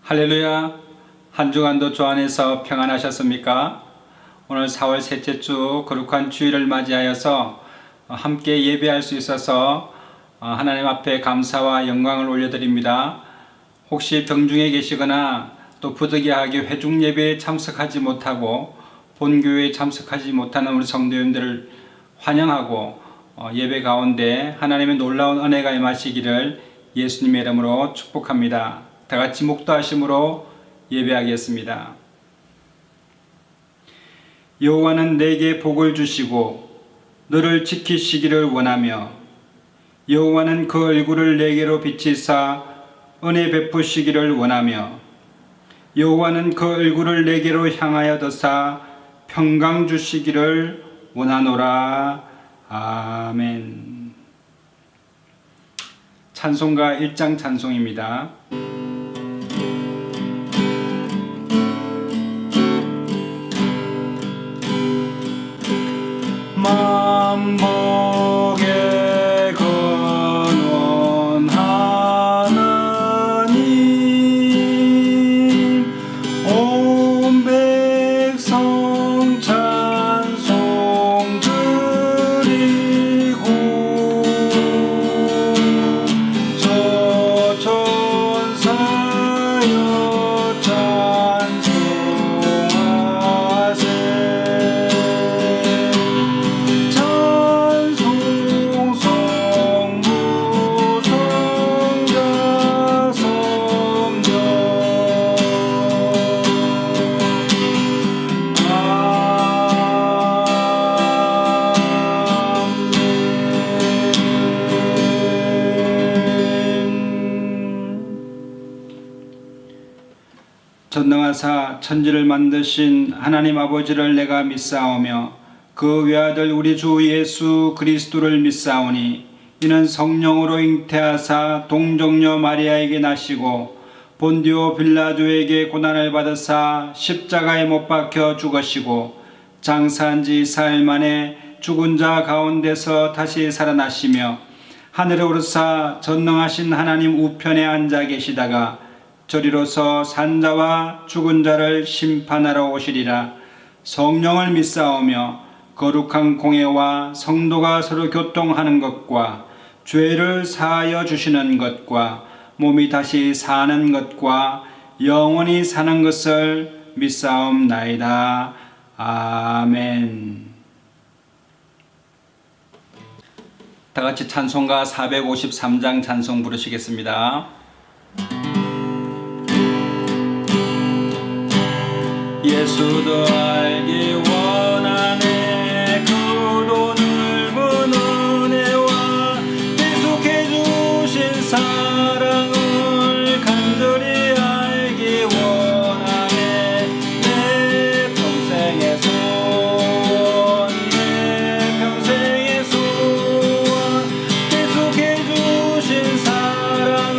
할렐루야. 한 주간도 주 안에서 평안하셨습니까? 오늘 4월 셋째 주 거룩한 주일을 맞이하여서 함께 예배할 수 있어서 하나님 앞에 감사와 영광을 올려드립니다. 혹시 병중에 계시거나 또 부득이하게 회중 예배에 참석하지 못하고 본교회에 참석하지 못하는 우리 성도님들을 환영하고 예배 가운데 하나님의 놀라운 은혜가 임하시기를 예수님의 이름으로 축복합니다. 다 같이 묵도하심으로 예배하겠습니다. 여호와는 내게 복을 주시고 너를 지키시기를 원하며 여호와는 그 얼굴을 내게로 비치사 은혜 베푸시기를 원하며 여호와는 그 얼굴을 내게로 향하여 드사 평강 주시기를 원하노라. 아멘. 찬송가 1장 찬송입니다. 만복의 근원 하나님 온 백성 찬송 드리고 저 천사여 찬송하세. 전능하사 천지를 만드신 하나님 아버지를 내가 믿사오며 그 외아들 우리 주 예수 그리스도를 믿사오니 이는 성령으로 잉태하사 동정녀 마리아에게 나시고 본디오 빌라도에게 고난을 받으사 십자가에 못 박혀 죽으시고 장사한 지 4일 만에 죽은 자 가운데서 다시 살아나시며 하늘에 오르사 전능하신 하나님 우편에 앉아 계시다가 저리로서 산자와 죽은 자를 심판하러 오시리라. 성령을 믿사오며 거룩한 공회와 성도가 서로 교통하는 것과 죄를 사하여 주시는 것과 몸이 다시 사는 것과 영원히 사는 것을 믿사옵나이다. 아멘. 다 같이 찬송가 453장 찬송 부르시겠습니다. 예수도 알기 원하네 그도 넓은 은혜와 계속해 주신 사랑을 간절히 알기 원하네. 내 평생의 소원 내 평생의 소원 계속해 주신 사랑을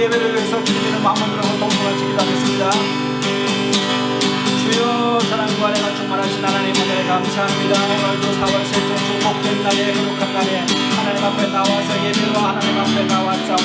예배를 위해서 주님의 마음으로 동동을 기도하겠습니다. 주여 사랑과 은혜가 충만하신 하나님 은혜를 감사합니다. 오늘도 4월 셋째 주 복된 날에 거룩한 날에 하나님 앞에 나와서 예배로 하나님 앞에 나와서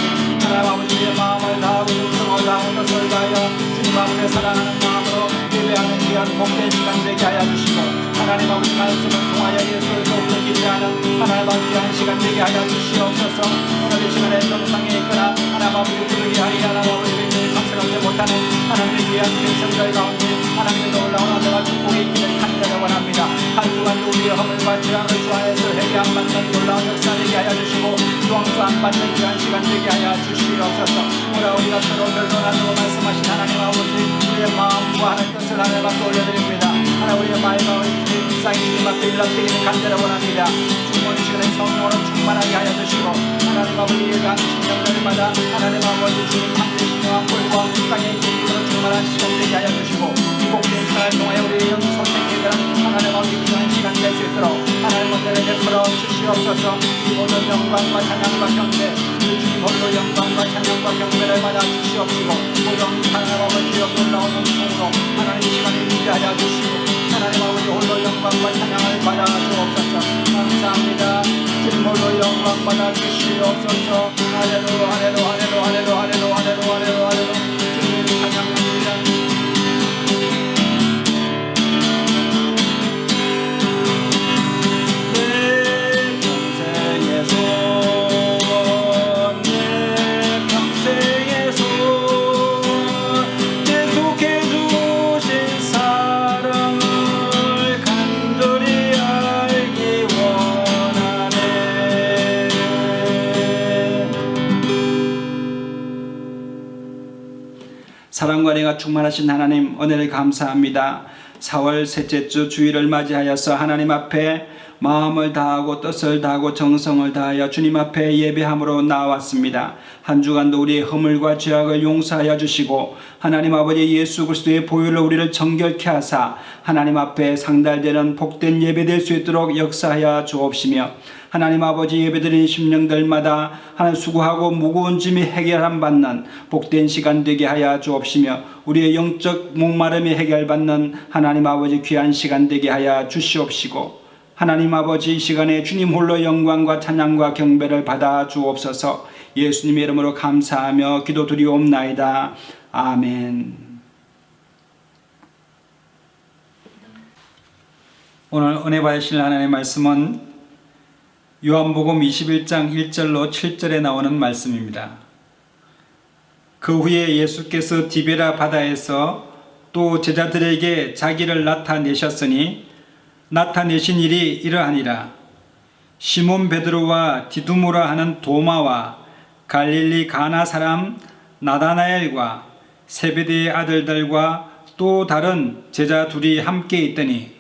하나님 아버지의 마음을 다하고 충성을 다하고 뜻을 다하여 주님 앞에 사랑하는 마음으로 예배하는 귀한 복된 시간 되게 하여 주시고 하나님 아버지 말씀을 통하여 예수를 더욱더 기대하는 하나님 아버지 귀한 시간 되게 하여 주시옵소서. 오늘 이 시간에 정상에 있거나 하나님 아버지 부르게 하리 하나님 아버지 감사하지 못하는 하나님의 귀한 백성들 가운데 하나님의 놀라운 은혜와 축복이 있기를 간절히 원합니다. 한 주간도 우리의 허물과 죄악을 주 안에서 회개 안 받는 놀라운 역사 되게 하여 주시고 용서 안 받는 귀한 시간 되게 하여 주시옵소서. 오늘 우리가 서로 결론하고 말씀하신 하나님 아버지 우리의 마음과 하나님 뜻을 하나님 앞에 올려드립니다. 하나님 우리의 마음과 일상이 주님 앞에 일납되기를 간절히 원합니다. 주님 이 시간에 성령으로 충만하게 하여 주시고 하나님 아버지 예배하는 심령들마다 하나님 아버지 주님 함께 신령한 꿀과 땅의 기쁨으로 충만한 시간 되게 하여 주시고 복된 시간을 통하여 우리의 영성 선택에 하나님 아버지 귀한 시간 될 수 있도록 하나님 은혜를 베풀어 주시옵소서. 이 모든 영광과 찬양과 경배 우리 주님 홀로 영광과 찬양과 경배를 받아 주시옵시고 모든 하나님 아버지의 놀라운 은총으로 하나님 이 시간에 위대하여 주시고 하나님 아버지 홀로 영광과 찬양을 받아 주옵소서. 감사합니다. 주님 홀로 영광 받아 주시옵소서. 할렐루야 할렐루야 할렐루야 할렐루야 할렐루야 할렐루야 할렐루야 주님 찬양합니다. 사랑과 은혜가 충만하신 하나님 은혜를 감사합니다. 4월 셋째 주 주일을 맞이하여서 하나님 앞에 마음을 다하고 뜻을 다하고 정성을 다하여 주님 앞에 예배함으로 나왔습니다. 한 주간도 우리의 허물과 죄악을 용서하여 주시고 하나님 아버지 예수 그리스도의 보혈로 우리를 정결케 하사 하나님 앞에 상달되는 복된 예배 될 수 있도록 역사하여 주옵시며 하나님 아버지 예배드리는 심령들마다 하나님 수고하고 무거운 짐이 해결함 받는 복된 시간 되게 하여 주옵시며 우리의 영적 목마름이 해결받는 하나님 아버지 귀한 시간 되게 하여 주시옵시고 하나님 아버지 이 시간에 주님 홀로 영광과 찬양과 경배를 받아 주옵소서. 예수님의 이름으로 감사하며 기도드리옵나이다. 아멘. 오늘 은혜 받으실 하나님의 말씀은 요한복음 21장 1절로 7절에 나오는 말씀입니다. 그 후에 예수께서 디베라 바다에서 또 제자들에게 자기를 나타내셨으니 나타내신 일이 이러하니라. 시몬 베드로와 디두모라 하는 도마와 갈릴리 가나 사람 나다나엘과 세베대의 아들들과 또 다른 제자 둘이 함께 있더니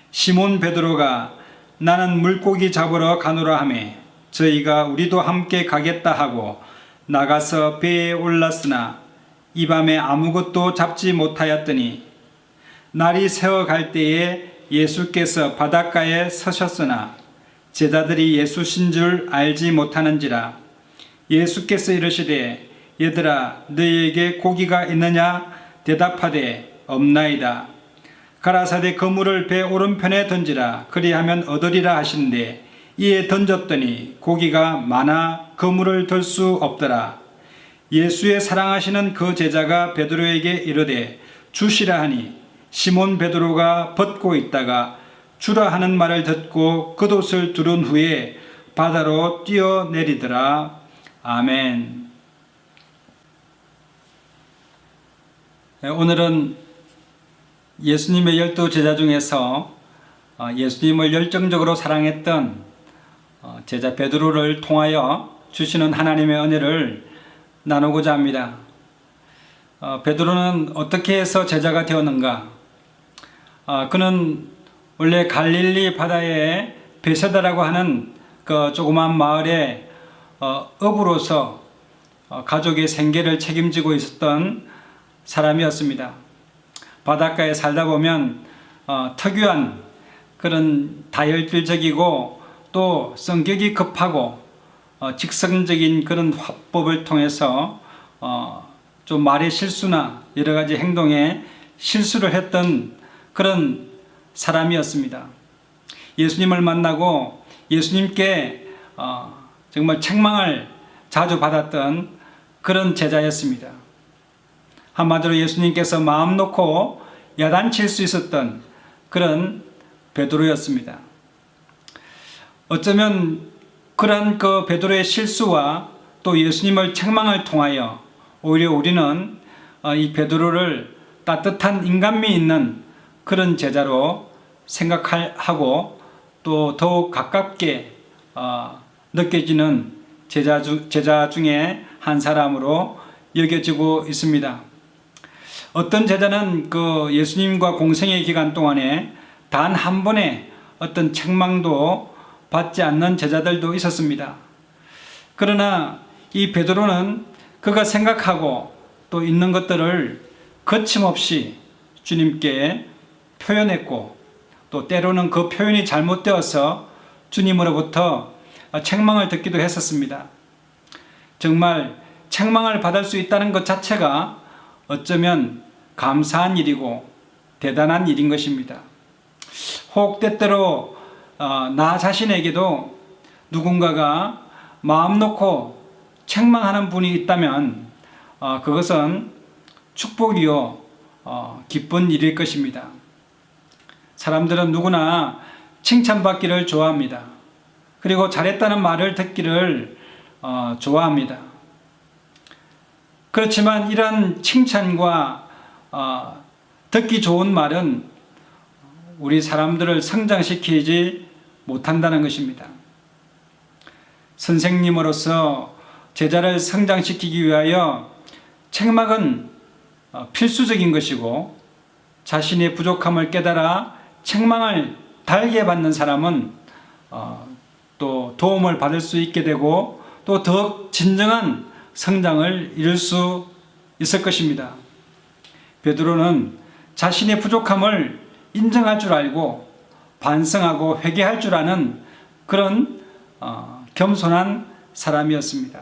시몬 베드로가 나는 물고기 잡으러 가노라 하매 저희가 우리도 함께 가겠다 하고 나가서 배에 올랐으나 이 밤에 아무것도 잡지 못하였더니 날이 새어 갈 때에 예수께서 바닷가에 서셨으나 제자들이 예수신 줄 알지 못하는지라. 예수께서 이르시되 얘들아 너희에게 고기가 있느냐 대답하되 없나이다. 가라사대 그물을 배 오른편에 던지라 그리하면 얻으리라 하시는데 이에 던졌더니 고기가 많아 그물을 들 수 없더라. 예수의 사랑하시는 그 제자가 베드로에게 이르되 주시라 하니 시몬 베드로가 벗고 있다가 주라 하는 말을 듣고 겉옷을 두른 후에 바다로 뛰어내리더라. 아멘. 오늘은 예수님의 12 제자 중에서 예수님을 열정적으로 사랑했던 제자 베드로를 통하여 주시는 하나님의 은혜를 나누고자 합니다. 베드로는 어떻게 해서 제자가 되었는가? 그는 원래 갈릴리 바다에 베세다라고 하는 그 조그만 마을에 어부로서 가족의 생계를 책임지고 있었던 사람이었습니다. 바닷가에 살다 보면 특유한 그런 다혈질적이고 또 성격이 급하고 직선적인 그런 화법을 통해서 좀 말의 실수나 여러 가지 행동에 실수를 했던 그런 사람이었습니다. 예수님을 만나고 예수님께 정말 책망을 자주 받았던 그런 제자였습니다. 한마디로 예수님께서 마음 놓고 야단칠 수 있었던 그런 베드로였습니다. 어쩌면 그러한 그 베드로의 실수와 또 예수님을 책망을 통하여 오히려 우리는 이 베드로를 따뜻한 인간미 있는 그런 제자로 생각하고 또 더욱 가깝게 느껴지는 제자 중에 한 사람으로 여겨지고 있습니다. 어떤 제자는 그 예수님과 공생의 기간 동안에 단 한 번의 어떤 책망도 받지 않는 제자들도 있었습니다. 그러나 이 베드로는 그가 생각하고 또 있는 것들을 거침없이 주님께 표현했고 또 때로는 그 표현이 잘못되어서 주님으로부터 책망을 듣기도 했었습니다. 정말 책망을 받을 수 있다는 것 자체가 어쩌면 감사한 일이고 대단한 일인 것입니다. 혹 때때로 나 자신에게도 누군가가 마음 놓고 책망하는 분이 있다면 그것은 축복이요 기쁜 일일 것입니다. 사람들은 누구나 칭찬받기를 좋아합니다. 그리고 잘했다는 말을 듣기를 좋아합니다. 그렇지만 이런 칭찬과 듣기 좋은 말은 우리 사람들을 성장시키지 못한다는 것입니다. 선생님으로서 제자를 성장시키기 위하여 책망은 필수적인 것이고 자신의 부족함을 깨달아 책망을 달게 받는 사람은 또 도움을 받을 수 있게 되고 또 더욱 진정한 성장을 이룰 수 있을 것입니다. 베드로는 자신의 부족함을 인정할 줄 알고 반성하고 회개할 줄 아는 그런 겸손한 사람이었습니다.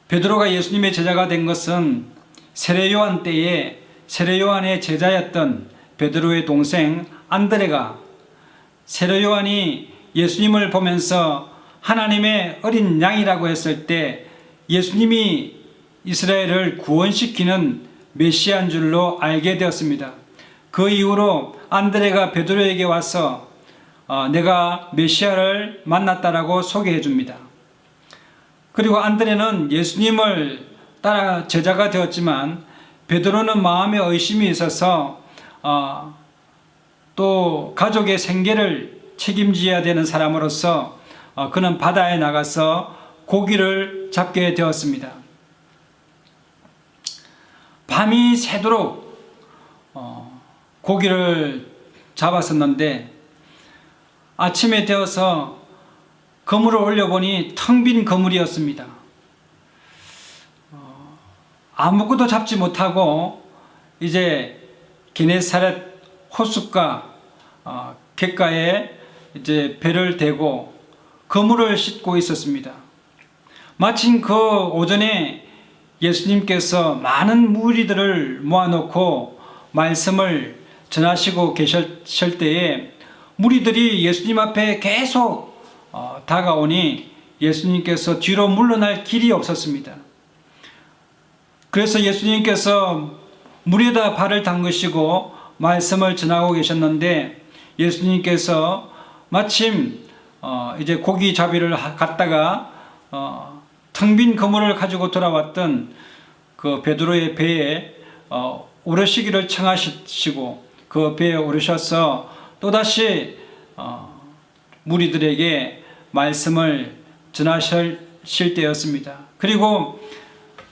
베드로가 예수님의 제자가 된 것은 세례요한 때에 세례요한의 제자였던 베드로의 동생 안드레가 세례요한이 예수님을 보면서 하나님의 어린 양이라고 했을 때 예수님이 이스라엘을 구원시키는 메시아인 줄로 알게 되었습니다. 그 이후로 안드레가 베드로에게 와서 내가 메시아를 만났다라고 소개해 줍니다. 그리고 안드레는 예수님을 따라 제자가 되었지만 베드로는 마음에 의심이 있어서 또 가족의 생계를 책임져야 되는 사람으로서 그는 바다에 나가서 고기를 잡게 되었습니다. 밤이 새도록 고기를 잡았었는데 아침에 되어서 그물을 올려보니 텅 빈 그물이었습니다. 아무것도 잡지 못하고 이제 게네사렛 호숫가 갯가에 이제 배를 대고 그물을 싣고 있었습니다. 마침 그 오전에 예수님께서 많은 무리들을 모아놓고 말씀을 전하시고 계실 때에 무리들이 예수님 앞에 계속 다가오니 예수님께서 뒤로 물러날 길이 없었습니다. 그래서 예수님께서 물에다 발을 담그시고 말씀을 전하고 계셨는데 예수님께서 마침 이제 고기 잡이를 갔다가 텅 빈 그물을 가지고 돌아왔던 그 베드로의 배에 오르시기를 청하시고 그 배에 오르셔서 또다시 무리들에게 말씀을 전하실 때였습니다. 그리고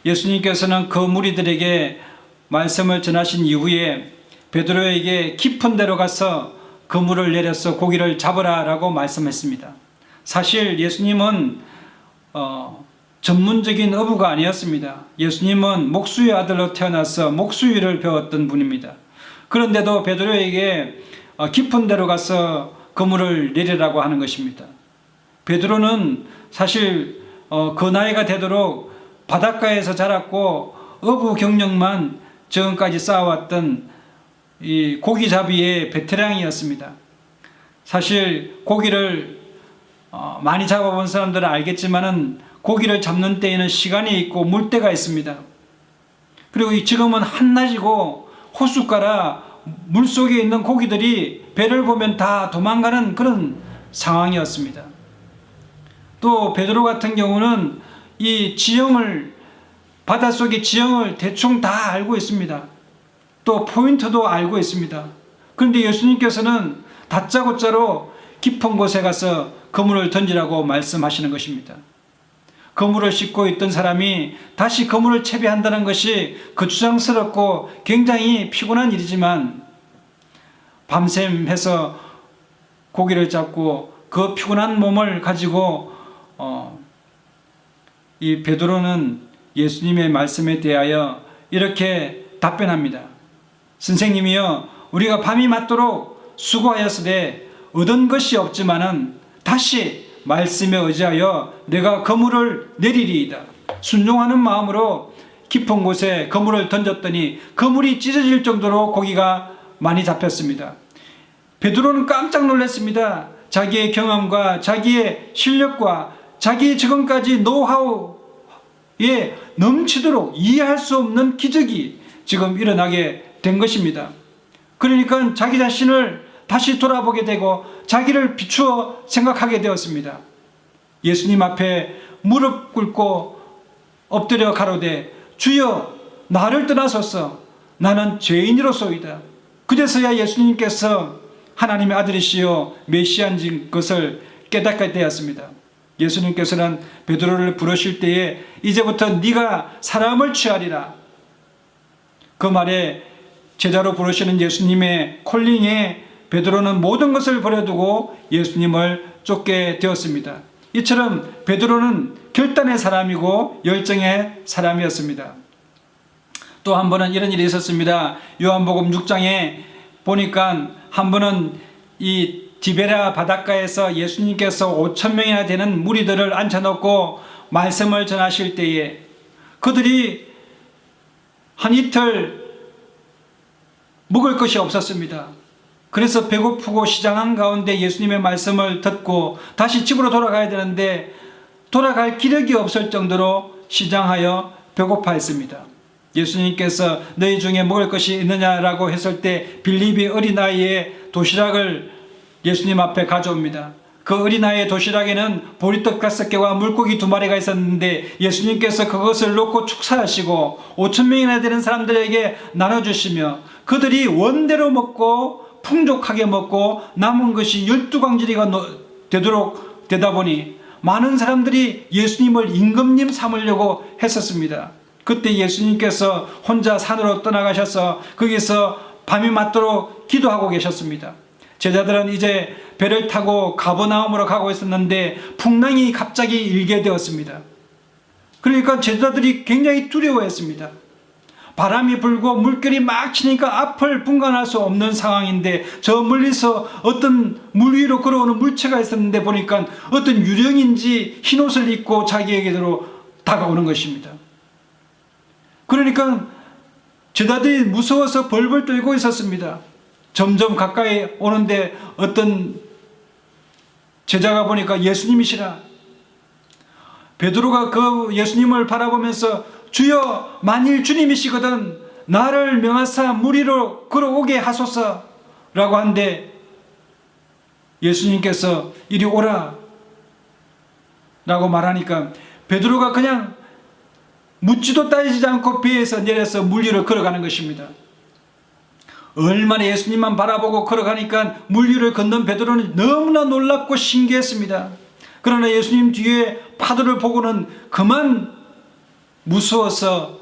예수님께서는 그 무리들에게 말씀을 전하신 이후에 베드로에게 깊은 데로 가서 그물을 내려서 고기를 잡으라 라고 말씀했습니다. 사실 예수님은 전문적인 어부가 아니었습니다. 예수님은 목수의 아들로 태어나서 목수일을 배웠던 분입니다. 그런데도 베드로에게 깊은 데로 가서 그물을 내리라고 하는 것입니다. 베드로는 사실 그 나이가 되도록 바닷가에서 자랐고 어부 경력만 지금까지 쌓아왔던 이 고기잡이의 베테랑이었습니다. 사실 고기를 많이 잡아본 사람들은 알겠지만은 고기를 잡는 때에는 시간이 있고 물때가 있습니다. 그리고 지금은 한낮이고 호숫가라 물속에 있는 고기들이 배를 보면 다 도망가는 그런 상황이었습니다. 또 베드로 같은 경우는 이 지형을, 바닷속의 지형을 대충 다 알고 있습니다. 또 포인트도 알고 있습니다. 그런데 예수님께서는 다짜고짜로 깊은 곳에 가서 그물을 던지라고 말씀하시는 것입니다. 그물을 싣고 있던 사람이 다시 그물을 채비한다는 것이 거추장스럽고 굉장히 피곤한 일이지만 밤샘 해서 고기를 잡고 그 피곤한 몸을 가지고 이 베드로는 예수님의 말씀에 대하여 이렇게 답변합니다. 선생님이여, 우리가 밤이 맞도록 수고하였으되 얻은 것이 없지만은 다시 말씀에 의지하여 내가 그물을 내리리이다. 순종하는 마음으로 깊은 곳에 그물을 던졌더니 그물이 찢어질 정도로 고기가 많이 잡혔습니다. 베드로는 깜짝 놀랐습니다. 자기의 경험과 자기의 실력과 자기의 지금까지 노하우에 넘치도록 이해할 수 없는 기적이 지금 일어나게 된 것입니다. 그러니까 자기 자신을 다시 돌아보게 되고 자기를 비추어 생각하게 되었습니다. 예수님 앞에 무릎 꿇고 엎드려 가로되 주여 나를 떠나소서, 나는 죄인이로소이다. 그제서야 예수님께서 하나님의 아들이시요 메시아인 것을 깨닫게 되었습니다. 예수님께서는 베드로를 부르실 때에 이제부터 네가 사람을 취하리라. 그 말에 제자로 부르시는 예수님의 콜링에 베드로는 모든 것을 버려두고 예수님을 쫓게 되었습니다. 이처럼 베드로는 결단의 사람이고 열정의 사람이었습니다. 또 한 번은 이런 일이 있었습니다. 요한복음 6장에 보니까 한 번은 이 디베라 바닷가에서 예수님께서 5,000명이나 되는 무리들을 앉혀놓고 말씀을 전하실 때에 그들이 한 이틀 먹을 것이 없었습니다. 그래서 배고프고 시장한 가운데 예수님의 말씀을 듣고 다시 집으로 돌아가야 되는데 돌아갈 기력이 없을 정도로 시장하여 배고파했습니다. 예수님께서 너희 중에 먹을 것이 있느냐라고 했을 때 빌립이 어린아이의 도시락을 예수님 앞에 가져옵니다. 그 어린아이의 도시락에는 보리떡 5개와 물고기 2마리가 있었는데 예수님께서 그것을 놓고 축사하시고 5,000명이나 되는 사람들에게 나눠주시며 그들이 원대로 먹고 풍족하게 먹고 남은 것이 12광지리가 되도록 되다 보니 많은 사람들이 예수님을 임금님 삼으려고 했었습니다. 그때 예수님께서 혼자 산으로 떠나가셔서 거기서 밤이 맞도록 기도하고 계셨습니다. 제자들은 이제 배를 타고 가버나움으로 가고 있었는데 풍랑이 갑자기 일게 되었습니다. 그러니까 제자들이 굉장히 두려워했습니다. 바람이 불고 물결이 막 치니까 앞을 분간할 수 없는 상황인데 저 멀리서 어떤 물 위로 걸어오는 물체가 있었는데 보니까 어떤 유령인지 흰옷을 입고 자기에게로 다가오는 것입니다. 그러니까 제자들이 무서워서 벌벌 떨고 있었습니다. 점점 가까이 오는데 어떤 제자가 보니까 예수님이시라. 베드로가 그 예수님을 바라보면서 주여 만일 주님이시거든 나를 명하사 물 위로 걸어오게 하소서 라고 한데 예수님께서 이리 오라 라고 말하니까 베드로가 그냥 묻지도 따지지 않고 배에서 내려서 물 위로 걸어가는 것입니다. 얼마나 예수님만 바라보고 걸어가니까 물 위를 걷는 베드로는 너무나 놀랍고 신기했습니다. 그러나 예수님 뒤에 파도를 보고는 그만 무서워서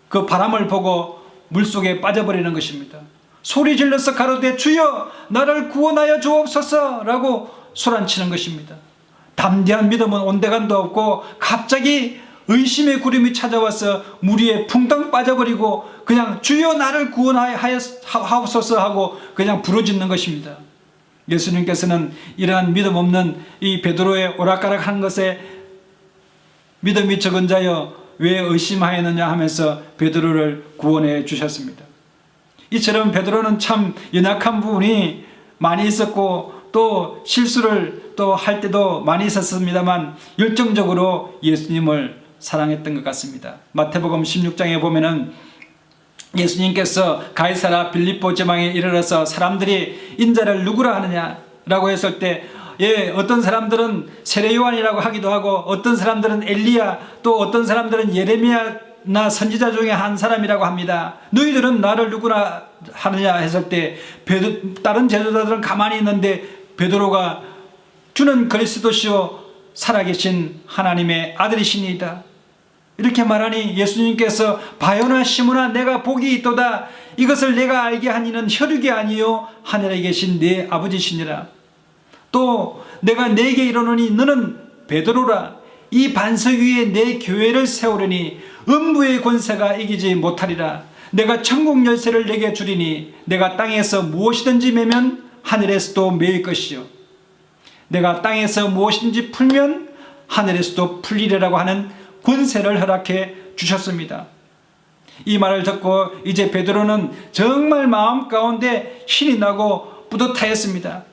그 바람을 보고 물속에 빠져버리는 것입니다. 소리 질러서 가로되 주여 나를 구원하여 주옵소서 라고 소란치는 것입니다. 담대한 믿음은 온데간도 없고 갑자기 의심의 구름이 찾아와서 물 위에 붕당 빠져버리고 그냥 주여 나를 구원하옵소서 하고 그냥 부르짖는 것입니다. 예수님께서는 이러한 믿음 없는 이 베드로의 오락가락한 것에 믿음이 적은 자여 왜 의심하였느냐 하면서 베드로를 구원해 주셨습니다. 이처럼 베드로는 참 연약한 부분이 많이 있었고 또 실수를 또 할 때도 많이 있었습니다만 열정적으로 예수님을 사랑했던 것 같습니다. 마태복음 16장에 보면은 예수님께서 가이사라 빌립보 지방에 이르러서 사람들이 인자를 누구라 하느냐라고 했을 때 어떤 사람들은 세례 요한이라고 하기도 하고 어떤 사람들은 엘리야 또 어떤 사람들은 예레미야나 선지자 중에 한 사람이라고 합니다. 너희들은 나를 누구라 하느냐 했을 때 다른 제자들은 가만히 있는데 베드로가 주는 그리스도시요 살아계신 하나님의 아들이시니이다 이렇게 말하니 예수님께서 바요나 시므나 내가 복이 있도다 이것을 내가 알게 하니는 혈육이 아니요 하늘에 계신 내 아버지시니라. 또 내가 네게 이르노니 너는 베드로라 이 반석 위에 내 교회를 세우려니 음부의 권세가 이기지 못하리라. 내가 천국 열쇠를 내게 주리니 내가 땅에서 무엇이든지 매면 하늘에서도 매일 것이요 내가 땅에서 무엇이든지 풀면 하늘에서도 풀리리라고 하는 권세를 허락해 주셨습니다. 이 말을 듣고 이제 베드로는 정말 마음 가운데 신이 나고 뿌듯하였습니다.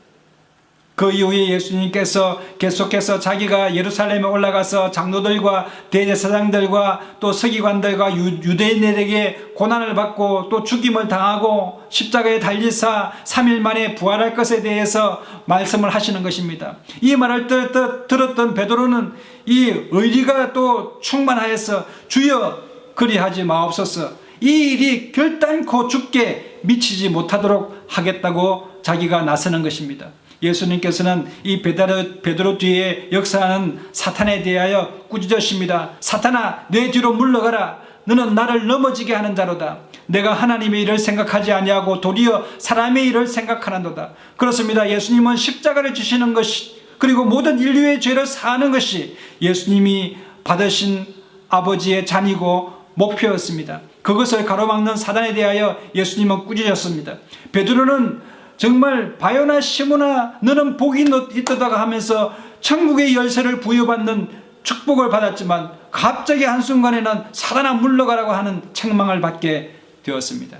그 이후에 예수님께서 계속해서 자기가 예루살렘에 올라가서 장로들과 대제사장들과 또 서기관들과 유대인들에게 고난을 받고 또 죽임을 당하고 십자가에 달리사 3일 만에 부활할 것에 대해서 말씀을 하시는 것입니다. 이 말을 들었던 베드로는 이 의리가 또 충만하여서 주여 그리하지 마옵소서 이 일이 결단코 죽게 미치지 못하도록 하겠다고 자기가 나서는 것입니다. 예수님께서는 이 베드로 뒤에 역사하는 사탄에 대하여 꾸짖으십니다. 사탄아 내 뒤로 물러가라. 너는 나를 넘어지게 하는 자로다. 내가 하나님의 일을 생각하지 아니하고 도리어 사람의 일을 생각하는도다. 그렇습니다. 예수님은 십자가를 지시는 것이 그리고 모든 인류의 죄를 사하는 것이 예수님이 받으신 아버지의 잔이고 목표였습니다. 그것을 가로막는 사단에 대하여 예수님은 꾸짖으셨습니다. 베드로는 정말 바요나 시므나 너는 복이 있도다가 하면서 천국의 열쇠를 부여받는 축복을 받았지만 갑자기 한순간에는 사단아 물러가라고 하는 책망을 받게 되었습니다.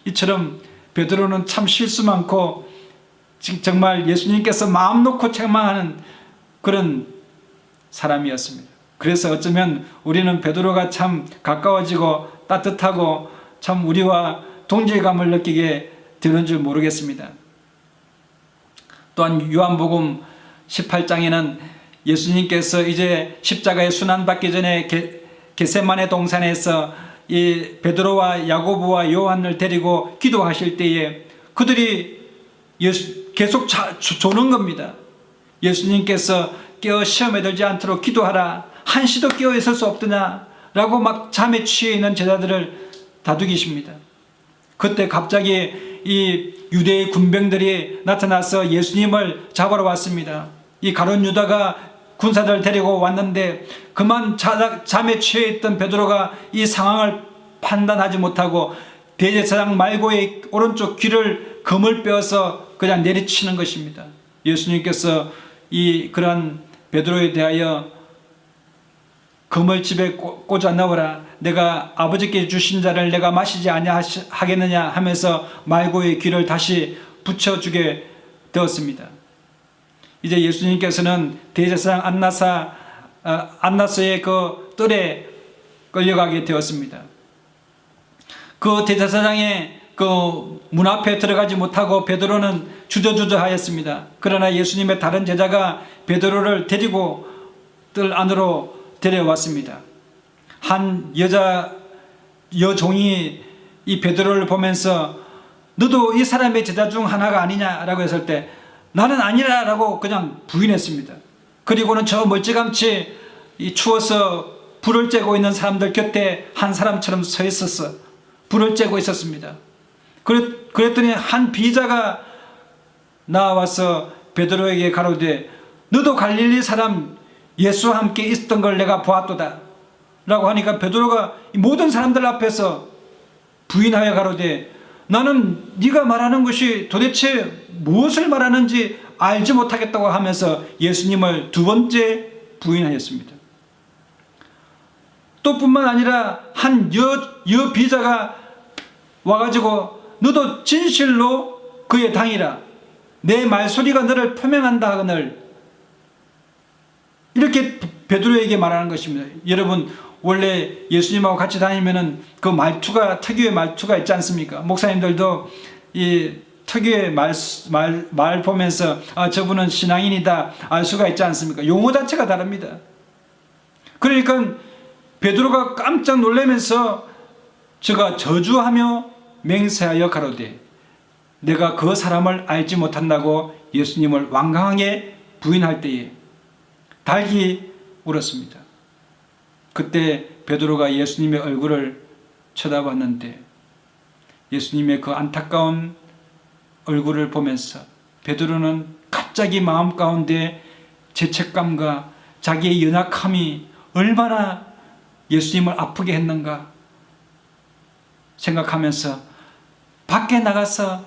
이처럼 베드로는 참 실수 많고 정말 예수님께서 마음 놓고 책망하는 그런 사람이었습니다. 그래서 어쩌면 우리는 베드로가 참 가까워지고 따뜻하고 참 우리와 동질감을 느끼게 되는 줄 모르겠습니다. 또한 요한복음 18장에는 예수님께서 이제 십자가에 순환받기 전에 겟세마네 동산에서 이 베드로와 야고보와 요한을 데리고 기도하실 때에 그들이 계속 조는 겁니다. 예수님께서 깨어 시험에 들지 않도록 기도하라. 한시도 깨어 있을 수 없더냐 라고 막 잠에 취해 있는 제자들을 다독이십니다. 그때 갑자기 이 유대의 군병들이 나타나서 예수님을 잡으러 왔습니다. 이 가룟 유다가 군사들을 데리고 왔는데 그만 잠에 취해 있던 베드로가 이 상황을 판단하지 못하고 대제사장 말고의 오른쪽 귀를 금을 빼어서 그냥 내리치는 것입니다. 예수님께서 그러한 베드로에 대하여 금을 집에 꽂아 넣으라. 내가 아버지께 주신 자를 내가 마시지 아니하겠느냐 하면서 말고의 귀를 다시 붙여주게 되었습니다. 이제 예수님께서는 대제사장 안나스의 그 뜰에 끌려가게 되었습니다. 그 대제사장의 그 문 앞에 들어가지 못하고 베드로는 주저주저하였습니다. 그러나 예수님의 다른 제자가 베드로를 데리고 뜰 안으로 데려왔습니다. 한 여종이 이 베드로를 보면서 너도 이 사람의 제자 중 하나가 아니냐라고 했을 때 나는 아니라라고 그냥 부인했습니다. 그리고는 저 멀찌감치 추워서 불을 쬐고 있는 사람들 곁에 한 사람처럼 서 있었어. 불을 쬐고 있었습니다. 그랬더니 한 비자가 나와서 베드로에게 가로되 너도 갈릴리 사람 예수와 함께 있었던 걸 내가 보았도다 라고 하니까 베드로가 모든 사람들 앞에서 부인하여 가로되 나는 네가 말하는 것이 도대체 무엇을 말하는지 알지 못하겠다고 하면서 예수님을 두 번째 부인하였습니다. 또 뿐만 아니라 한 여비자가 와가지고 너도 진실로 그의 당이라, 내 말소리가 너를 표명한다 하거늘, 이렇게 베드로에게 말하는 것입니다. 여러분, 원래 예수님하고 같이 다니면은 그 말투가, 특유의 말투가 있지 않습니까? 목사님들도 이 특유의 말 보면서 저분은 신앙인이다 알 수가 있지 않습니까? 용어 자체가 다릅니다. 그러니까 베드로가 깜짝 놀라면서 저가 저주하며 맹세하여 가로되 내가 그 사람을 알지 못한다고 예수님을 완강하게 부인할 때에 달기 울었습니다. 그때 베드로가 예수님의 얼굴을 쳐다봤는데 예수님의 그 안타까운 얼굴을 보면서 베드로는 갑자기 마음 가운데 죄책감과 자기의 연약함이 얼마나 예수님을 아프게 했는가 생각하면서 밖에 나가서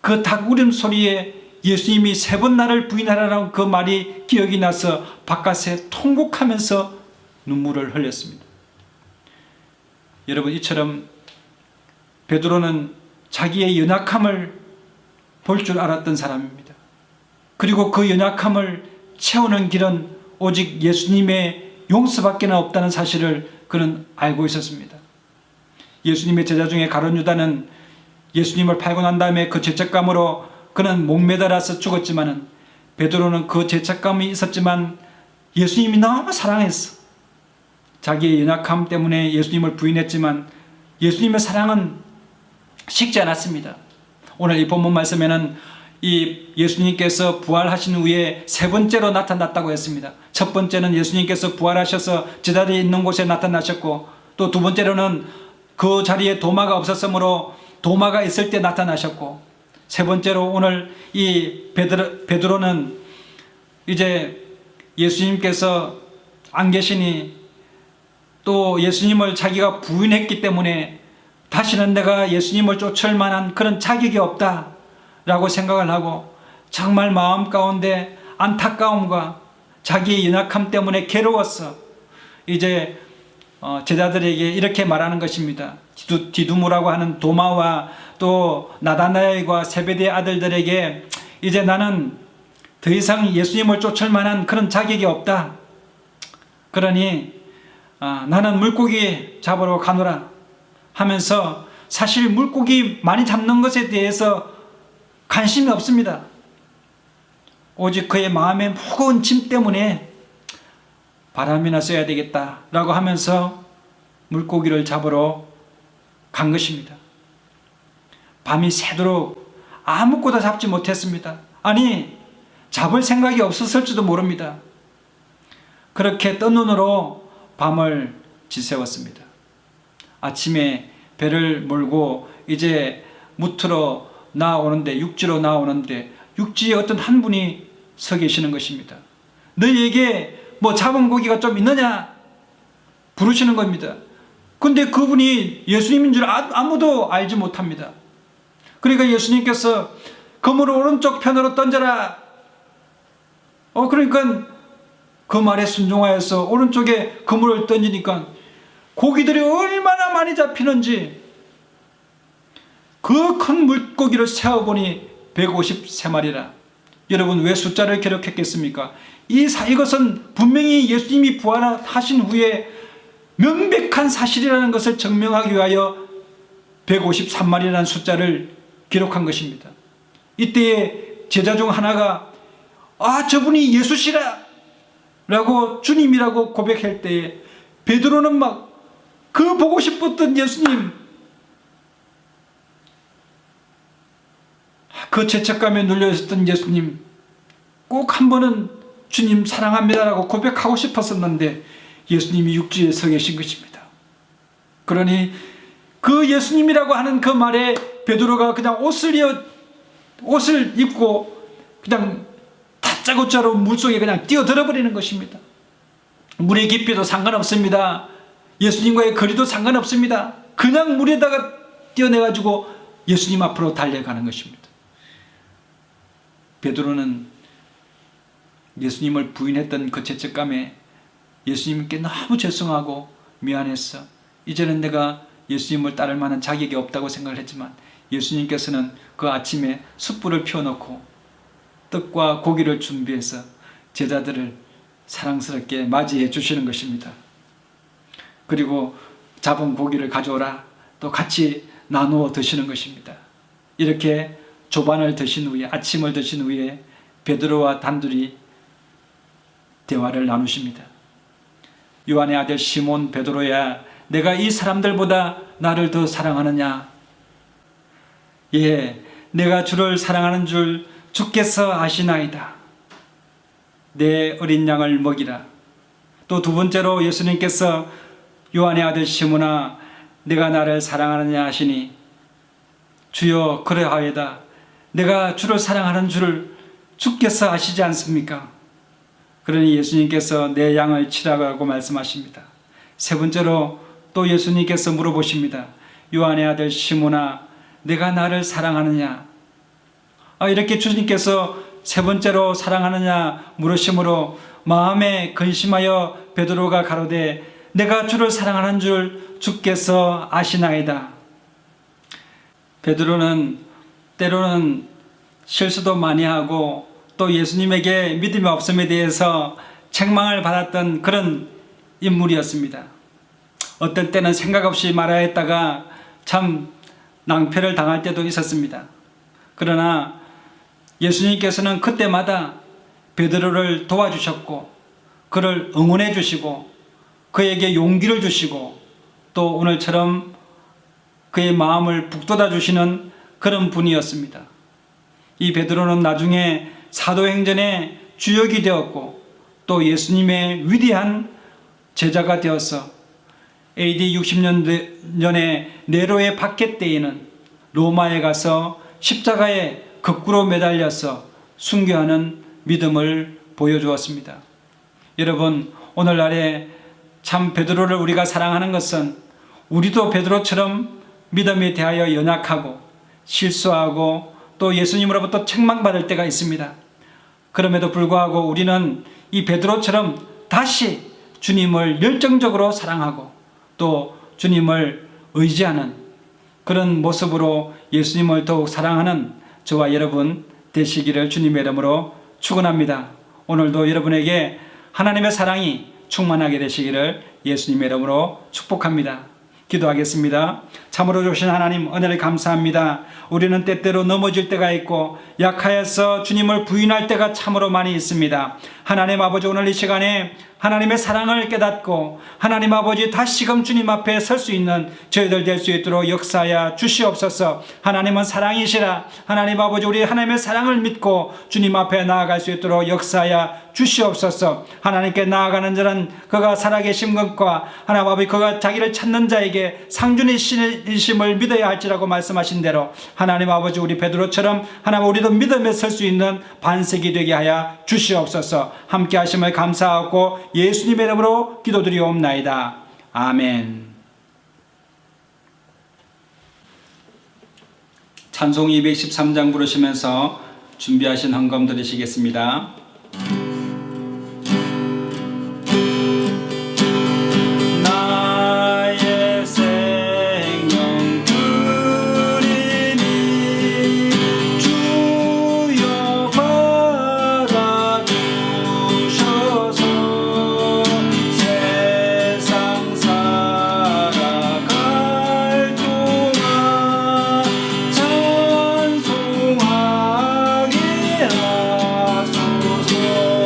그 닭 울음소리에 예수님이 3번 나를 부인하라는 그 말이 기억이 나서 바깥에 통곡하면서 눈물을 흘렸습니다. 여러분, 이처럼 베드로는 자기의 연약함을 볼 줄 알았던 사람입니다. 그리고 그 연약함을 채우는 길은 오직 예수님의 용서밖에 없다는 사실을 그는 알고 있었습니다. 예수님의 제자 중에 가룟 유다는 예수님을 팔고 난 다음에 그 죄책감으로 그는 목매달아서 죽었지만은, 베드로는 그 죄책감이 있었지만 예수님이 너무 사랑했어. 자기의 연약함 때문에 예수님을 부인했지만 예수님의 사랑은 식지 않았습니다. 오늘 이 본문 말씀에는 이 예수님께서 부활하신 후에 3번째로 나타났다고 했습니다. 첫 번째는 예수님께서 부활하셔서 제자들이 있는 곳에 나타나셨고, 또 2번째로는 그 자리에 도마가 없었으므로 도마가 있을 때 나타나셨고, 3번째로 오늘 이 베드로는 이제 예수님께서 안 계시니 또 예수님을 자기가 부인했기 때문에 다시는 내가 예수님을 쫓을 만한 그런 자격이 없다 라고 생각을 하고 정말 마음 가운데 안타까움과 자기의 연약함 때문에 괴로웠어. 이제 제자들에게 이렇게 말하는 것입니다. 디두모라고 하는 도마와 또 나다나엘과 세베대의 아들들에게 이제 나는 더 이상 예수님을 쫓을 만한 그런 자격이 없다. 그러니 나는 물고기 잡으러 가노라 하면서 사실 물고기 많이 잡는 것에 대해서 관심이 없습니다. 오직 그의 마음의 무거운 짐 때문에 바람이나 쐬야 되겠다라고 하면서 물고기를 잡으러 간 것입니다. 밤이 새도록 아무것도 잡지 못했습니다. 아니, 잡을 생각이 없었을지도 모릅니다. 그렇게 뜬 눈으로 밤을 지새웠습니다. 아침에 배를 몰고 이제 무트로 나오는데, 육지로 나오는데 육지에 어떤 한 분이 서 계시는 것입니다. 너희에게 뭐 잡은 고기가 좀 있느냐 부르시는 겁니다. 근데 그분이 예수님인 줄 아무도 알지 못합니다. 그러니까 예수님께서 그물을 오른쪽 편으로 던져라. 그러니까 그 말에 순종하여서 오른쪽에 그물을 던지니까 고기들이 얼마나 많이 잡히는지, 그 큰 물고기를 세어보니 153마리라. 여러분, 왜 숫자를 기록했겠습니까? 이것은 분명히 예수님이 부활하신 후에 명백한 사실이라는 것을 증명하기 위하여 153마리라는 숫자를 기록한 것입니다. 이때에 제자 중 하나가 저분이 예수시라 라고 주님이라고 고백할 때에 베드로는 막 그 보고 싶었던 예수님, 그 죄책감에 눌려 있었던 예수님 꼭 한 번은 주님 사랑합니다라고 고백하고 싶었었는데 예수님이 육지에 서 계신 것입니다. 그러니 그 예수님이라고 하는 그 말에 베드로가 그냥 옷을 입고 그냥 다짜고짜로 물속에 그냥 뛰어들어 버리는 것입니다. 물의 깊이도 상관없습니다. 예수님과의 거리도 상관없습니다. 그냥 물에다가 뛰어내가지고 예수님 앞으로 달려가는 것입니다. 베드로는 예수님을 부인했던 그 죄책감에 예수님께 너무 죄송하고 미안했어. 이제는 내가 예수님을 따를 만한 자격이 없다고 생각을 했지만 예수님께서는 그 아침에 숯불을 피워놓고 떡과 고기를 준비해서 제자들을 사랑스럽게 맞이해 주시는 것입니다. 그리고 잡은 고기를 가져오라, 또 같이 나누어 드시는 것입니다. 이렇게 조반을 드신 후에, 아침을 드신 후에 베드로와 단둘이 대화를 나누십니다. 요한의 아들 시몬 베드로야, 내가 이 사람들보다 나를 더 사랑하느냐? 예, 내가 주를 사랑하는 줄 주께서 아시나이다. 내 어린 양을 먹이라. 또 두 번째로 예수님께서 요한의 아들 시몬아, 내가 나를 사랑하느냐 하시니 주여 그러하여다. 내가 주를 사랑하는 줄을 주께서 아시지 않습니까? 그러니 예수님께서 내 양을 치라고 말씀하십니다. 세 번째로 또 예수님께서 물어보십니다. 요한의 아들 시몬아, 내가 나를 사랑하느냐? 이렇게 주님께서 세 번째로 사랑하느냐 물으심으로 마음에 근심하여 베드로가 가로되 내가 주를 사랑하는 줄 주께서 아시나이다. 베드로는 때로는 실수도 많이 하고 또 예수님에게 믿음이 없음에 대해서 책망을 받았던 그런 인물이었습니다. 어떨 때는 생각 없이 말아야 했다가 참 낭패를 당할 때도 있었습니다. 그러나 예수님께서는 그때마다 베드로를 도와주셨고 그를 응원해 주시고 그에게 용기를 주시고 또 오늘처럼 그의 마음을 북돋아 주시는 그런 분이었습니다. 이 베드로는 나중에 사도행전의 주역이 되었고 또 예수님의 위대한 제자가 되어서 AD 60년에 네로의 박해 때에는 로마에 가서 십자가에 거꾸로 매달려서 순교하는 믿음을 보여주었습니다. 여러분, 오늘날에 참 베드로를 우리가 사랑하는 것은 우리도 베드로처럼 믿음에 대하여 연약하고 실수하고 또 예수님으로부터 책망받을 때가 있습니다. 그럼에도 불구하고 우리는 이 베드로처럼 다시 주님을 열정적으로 사랑하고 또 주님을 의지하는 그런 모습으로 예수님을 더욱 사랑하는 저와 여러분 되시기를 주님의 이름으로 축원합니다. 오늘도 여러분에게 하나님의 사랑이 충만하게 되시기를 예수님의 이름으로 축복합니다. 기도하겠습니다. 참으로 주신 하나님 은혜를 감사합니다. 우리는 때때로 넘어질 때가 있고 약하여서 주님을 부인할 때가 참으로 많이 있습니다. 하나님 아버지, 오늘 이 시간에 하나님의 사랑을 깨닫고 하나님 아버지 다시금 주님 앞에 설 수 있는 저희들 될 수 있도록 역사하여 주시옵소서. 하나님은 사랑이시라. 하나님 아버지, 우리 하나님의 사랑을 믿고 주님 앞에 나아갈 수 있도록 역사하여 주시옵소서. 하나님께 나아가는 자는 그가 살아계신 것과 하나님 아버지 그가 자기를 찾는 자에게 상준이심을 믿어야 할지라고 말씀하신 대로 하나님 아버지 우리 베드로처럼 하나님 우리도 믿음에 설 수 있는 반석이 되게 하여 주시옵소서. 함께 하심을 감사하고 예수님의 이름으로 기도드리옵나이다. 아멘. 찬송 213장 부르시면서 준비하신 헌금 드리시겠습니다. 찬송하게 하소서.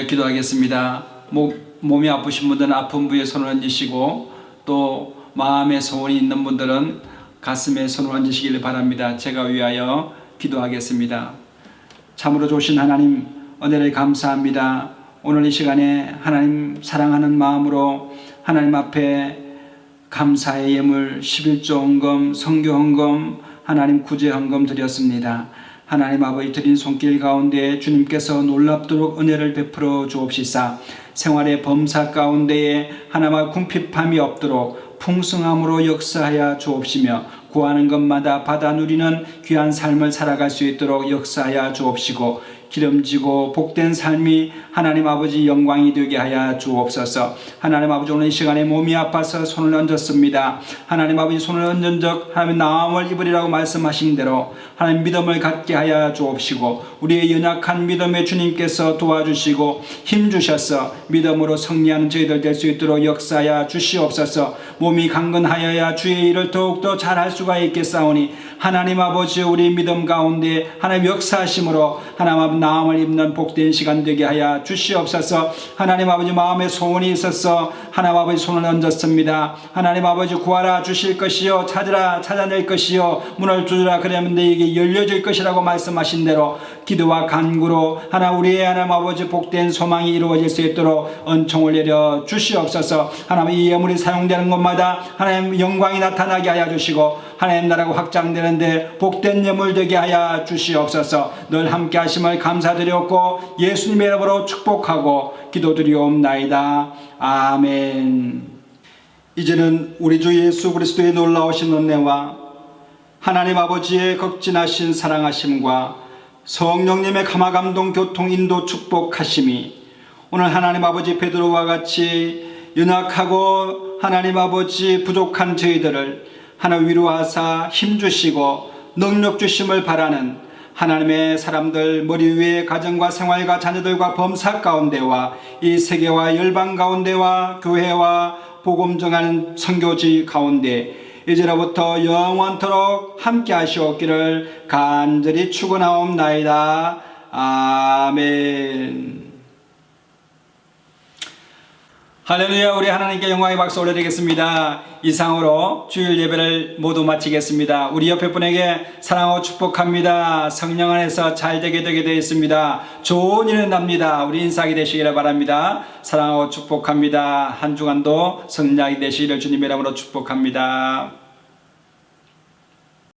위하여 기도하겠습니다. 몸이 아프신 분들은 아픈 부위에 손을 얹으시고 또 마음에 소원이 있는 분들은 가슴에 손을 얹으시기를 바랍니다. 제가 위하여 기도하겠습니다. 참으로 좋으신 하나님, 은혜를 감사합니다. 오늘 이 시간에 하나님 사랑하는 마음으로 하나님 앞에 감사의 예물 11조 헌금, 성교 헌금, 하나님 구제 헌금 드렸습니다. 하나님 아버지 드린 손길 가운데 주님께서 놀랍도록 은혜를 베풀어 주옵시사 생활의 범사 가운데에 하나님의 궁핍함이 없도록 풍성함으로 역사하여 주옵시며 구하는 것마다 받아 누리는 귀한 삶을 살아갈 수 있도록 역사하여 주옵시고 기름지고 복된 삶이 하나님 아버지 영광이 되게 하여 주옵소서. 하나님 아버지 오늘 이 시간에 몸이 아파서 손을 얹었습니다. 하나님 아버지 손을 얹은 적 하나님 나음을 입으리라고 말씀하신 대로 하나님 믿음을 갖게 하여 주옵시고 우리의 연약한 믿음에 주님께서 도와주시고 힘주셔서 믿음으로 승리하는 저희들 될 수 있도록 역사하여 주시옵소서. 몸이 강건하여야 주의 일을 더욱더 잘할 수가 있겠사오니 하나님 아버지 우리 믿음 가운데 하나님 역사하심으로 하나님 아버지 나음을 입는 복된 시간 되게 하여 주시옵소서. 하나님 아버지 마음에 소원이 있어서 하나님 아버지 손을 얹었습니다. 하나님 아버지 구하라 주실 것이요 찾으라 찾아낼 것이요 문을 두드라 그러면 너에게 열려질 것이라고 말씀하신 대로 기도와 간구로 하나님 우리의 하나님 아버지 복된 소망이 이루어질 수 있도록 은총을 내려 주시옵소서. 하나님 이 예물이 사용되는 곳마다 하나님 영광이 나타나게 하여 주시고 하나님 나라가 확장되는데 복된 예물 되게 하여 주시옵소서. 늘 함께 하심을 감사드렸고 예수님의 이름으로 축복하고 기도드리옵나이다. 아멘. 이제는 우리 주 예수 그리스도의 놀라우신 은혜와 하나님 아버지의 극진하신 사랑하심과 성령님의 감화감동 교통 인도 축복하심이 오늘 하나님 아버지 베드로와 같이 연약하고 하나님 아버지 부족한 저희들을 하나님 위로하사 힘주시고 능력 주심을 바라는 하나님의 사람들 머리 위에 가정과 생활과 자녀들과 범사 가운데와 이 세계와 열방 가운데와 교회와 복음 정하는 선교지 가운데 이제로부터 영원토록 함께 하시옵기를 간절히 축원하옵나이다. 아멘. 할렐루야. 우리 하나님께 영광의 박수 올려드리겠습니다. 이상으로 주일 예배를 모두 마치겠습니다. 우리 옆에 분에게 사랑하고 축복합니다. 성령 안에서 잘 되게 되어 있습니다. 좋은 일은 납니다. 우리 인사하게 되시기를 바랍니다. 사랑하고 축복합니다. 한 주간도 성령이 되시기를 주님의 이름으로 축복합니다.